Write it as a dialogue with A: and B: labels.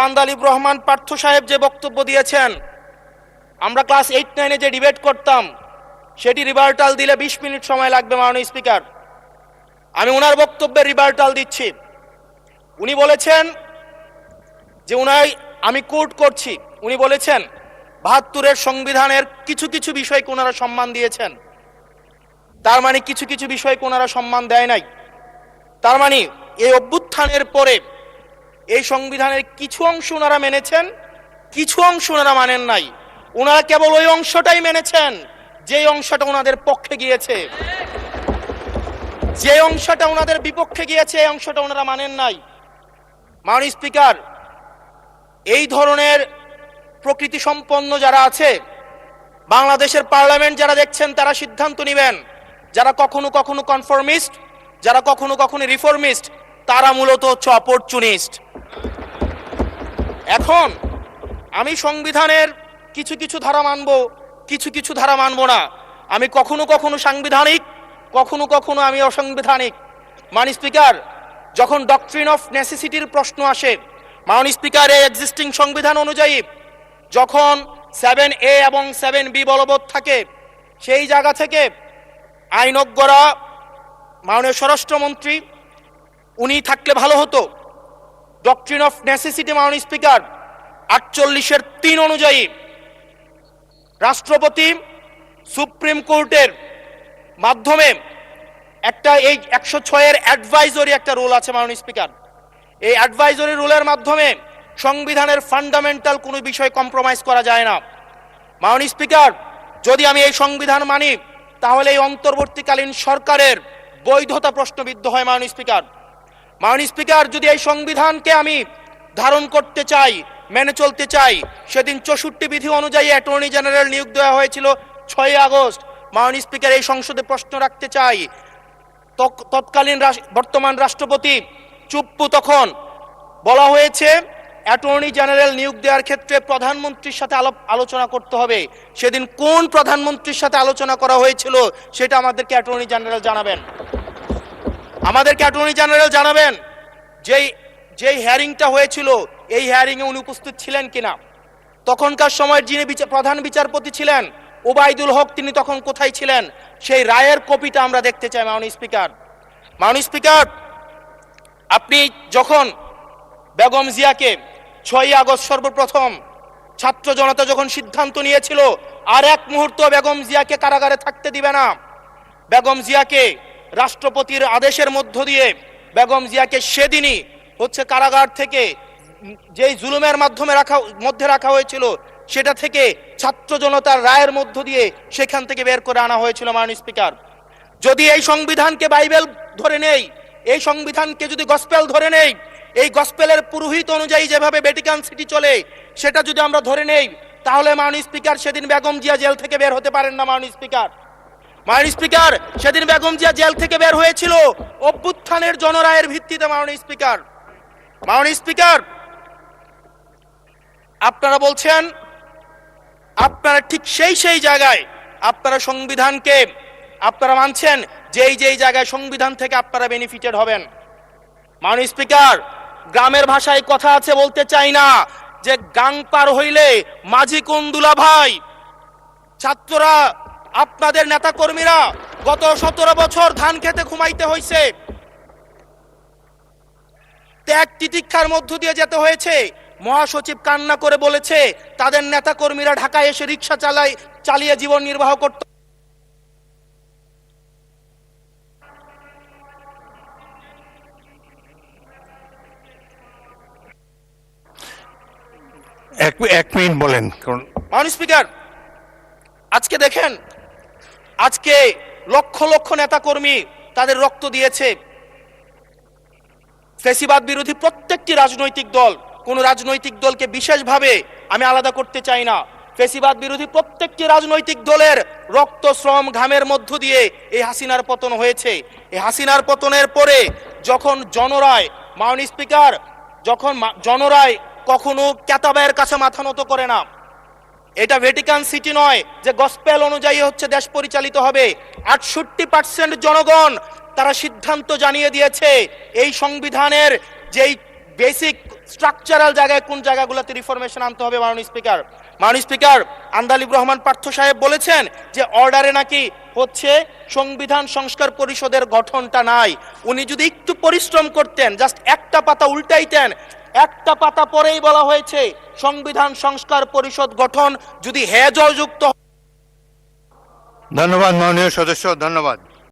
A: আন্দালিব রহমান পার্থ সাহেব যে বক্তব্য দিয়েছেন, আমরা ক্লাস 8-9-এ যে ডিবেট করতাম সেটি রিভার্টাল দিলে 20 মিনিট সময় লাগবে। মাননীয় স্পিকার, আমি ওনার বক্তব্যের রিভার্টাল দিচ্ছি। উনি বলেছেন যে আমি কোট করছি, উনি বলেছেন ৭২-এর সংবিধানের কিছু কিছু বিষয়কে ওনারা সম্মান দিয়েছেন। তার মানে কিছু কিছু বিষয়কে ওনারা সম্মান দেয় নাই। তার মানে এই অভ্যুত্থানের পরে এই সংবিধানের কিছু অংশ ওনারা মেনেছেন, কিছু অংশ ওনারা মানেন নাই। ওনারা কেবল ওই অংশটাই মেনেছেন যে অংশটা ওনাদের পক্ষে গিয়েছে, যে অংশটা ওনাদের বিপক্ষে গিয়েছে এই অংশটা ওনারা মানেন নাই। মাননীয় স্পিকার, এই ধরনের প্রকৃতি সম্পন্ন যারা আছে বাংলাদেশের পার্লামেন্ট, যারা দেখছেন তারা সিদ্ধান্ত নেবেন। যারা কখনো কখনো কনফরমিস্ট, যারা কখনো কখনো রিফর্মিস্ট, তারা মূলত হচ্ছে অপরচুনিস্ট। এখন আমি সংবিধানের কিছু কিছু ধারা মানব, কিছু কিছু ধারা মানব না। আমি কখনো কখনো সাংবিধানিক, কখনো কখনো আমি অসাংবিধানিক। মাননীয় স্পিকার, যখন ডক্ট্রিন অফ নেসেসিটির প্রশ্ন আসে, মাননীয় স্পিকার, এই এক্সিস্টিং সংবিধান অনুযায়ী যখন 7A এবং 7B বলবৎ থাকে, সেই জায়গা থেকে আইনজ্ঞরা, মাননীয় স্বরাষ্ট্রমন্ত্রী উনি থাকলে ভালো হতো। ডক্ট্রিন অফ নেসেসিটি মাননীয় স্পিকার 48-3 অনুযায়ী রাষ্ট্রপতি সুপ্রিম কোর্টের মাধ্যমে একটা এই 106-এর অ্যাডভাইজরি একটা রুল আছে মাননীয় স্পিকার। এই অ্যাডভাইজরি রুলের মাধ্যমে সংবিধানের ফান্ডামেন্টাল কোনো বিষয় কম্প্রোমাইজ করা যায় না। মাননীয় স্পিকার, যদি আমি এই সংবিধান মানি তাহলে এই অন্তর্বর্তীকালীন সরকারের বৈধতা প্রশ্নবিদ্ধ হয়। মাননীয় স্পিকার, মাননীয় স্পিকার, যদি এই সংবিধানকে আমি ধারণ করতে চাই, মেনে চলতে চাই, সেদিন 64 বিধি অনুযায়ী অ্যাটর্নি জেনারেল নিয়োগ দেওয়া হয়েছিল 6 আগস্ট। মাননীয় স্পিকার, এই সংসদে প্রশ্ন রাখতে চাই, তৎকালীন বর্তমান রাষ্ট্রপতি চুপ্পু, তখন বলা হয়েছে অ্যাটর্নি জেনারেল নিয়োগ দেওয়ার ক্ষেত্রে প্রধানমন্ত্রীর সাথে আলোচনা করতে হবে। সেদিন কোন প্রধানমন্ত্রীর সাথে আলোচনা করা হয়েছিল সেটা আমাদেরকে অ্যাটর্নি জেনারেল জানাবেন। আমাদেরকে অ্যাটর্নি জেনারেল জানাবেন যেই হিয়ারিংটা হয়েছিল এই হিয়ারিংয়ে উনি উপস্থিত ছিলেন কিনা। তখনকার সময় যিনি প্রধান বিচারপতি ছিলেন ওবায়দুল হক, তিনি তখন কোথায় ছিলেন, সেই রায়ের কপিটা আমরা দেখতে চাই। মাননীয় স্পিকার, মাননীয় স্পিকার, আপনি যখন বেগম জিয়াকে 6 আগস্ট সর্বপ্রথম ছাত্র জনতা যখন সিদ্ধান্ত নিয়েছিল আর এক মুহূর্ত বেগম জিয়াকে কারাগারে থাকতে দিবে না, বেগম জিয়াকে রাষ্ট্রপতির আদেশের মধ্য দিয়ে বেগম জিয়াকে সেদিনই হচ্ছে কারাগার থেকে যেই জুলুমের মধ্যে রাখা হয়েছিল সেটা থেকে ছাত্র জনতার রায়ের মধ্য দিয়ে সেখান থেকে বের করে আনা হয়েছিল। মাননীয় স্পিকার, যদি এই সংবিধানকে বাইবেল ধরে নেই, এই সংবিধানকে যদি গসপেল ধরে নেই, এই গসপেলের পুরোহিত অনুযায়ী যেভাবে ভ্যাটিকান সিটি চলে সেটা যদি আমরা ধরে নেই, তাহলে মাননীয় স্পিকার সেদিন বেগম জিয়া জেল থেকে বের হতে পারেন না। মাননীয় স্পিকার, মাননীয় স্পিকার, সেদিন বেগম জিয়া জেল থেকে বের হয়েছিল অভ্যুত্থানের জনরায়ের ভিত্তিতে। মাননীয় স্পিকার, মাননীয় স্পিকার, আপনারা বলছেন আপনারা ঠিক সেই জায়গায় আপনারা সংবিধানকে আপনারা মানছেন যেই জায়গায় সংবিধান থেকে আপনারা বেনিফিটেড হবেন। মাননীয় স্পিকার, গ্রামের ভাষায় কথা আছে, বলতে চাই না, যে গাং পার হইলে মাঝি কোন দুলা ভাই। ছাত্ররা, আপনাদের নেতা কর্মীরা গত 17 বছর ধান খেতে ঘুমাইতে হয়েছে, ত্যাগ তিতিক্ষার মধ্য দিয়ে যেতে হয়েছে। মহাসচিব কান্না করে বলেছে তাদের নেতা কর্মীরা ঢাকায় এসে রিক্সা চালিয়ে জীবন নির্বাহ করত।
B: এক মিনিট বলেন।
A: মাননীয় স্পিকার, আজকে দেখেন, আজকে লক্ষ লক্ষ নেতা কর্মী তাদের রক্ত দিয়েছে। ফ্যাসিবাদ বিরোধী প্রত্যেকটি রাজনৈতিক দল, কোন রাজনৈতিক দলকে বিশেষভাবে আমি আলাদা করতে চাই না, ফ্যাসিবাদ বিরোধী প্রত্যেকটি রাজনৈতিক দলের রক্ত, শ্রম, ঘামের মধ্য দিয়ে এই হাসিনার পতন হয়েছে। এই হাসিনার পতনের পরে যখন জনরায়, মাননীয় স্পিকার, যখন জনরায় কখনো কেতাবের কাছে মাথা নত করে না। এটা ভ্যাটিকান সিটি নয় যে গসপেল অনুযায়ী হচ্ছে দেশ পরিচালিত হবে। 68% জনগণ তারা সিদ্ধান্ত জানিয়ে দিয়েছে এই সংবিধানের যেই বেসিক স্ট্রাকচারাল জায়গায় কোন জায়গাগুলোতে রিফরমেশন আনতে হবে মাননীয় স্পিকার আন্দালিব রহমান পার্থ সাহেব বলেছেন যে অর্ডারে নাকি হচ্ছে সংবিধান সংস্কার পরিষদের গঠনটা নাই। উনি যদি একটু পরিশ্রম করতেন, জাস্ট একটা পাতা উল্টাইতেন, একটা পাতা পরেই বলা হয়েছে সংবিধান সংস্কার পরিষদ গঠন যদি জয়যুক্ত।
B: ধন্যবাদ মাননীয় সদস্য, ধন্যবাদ।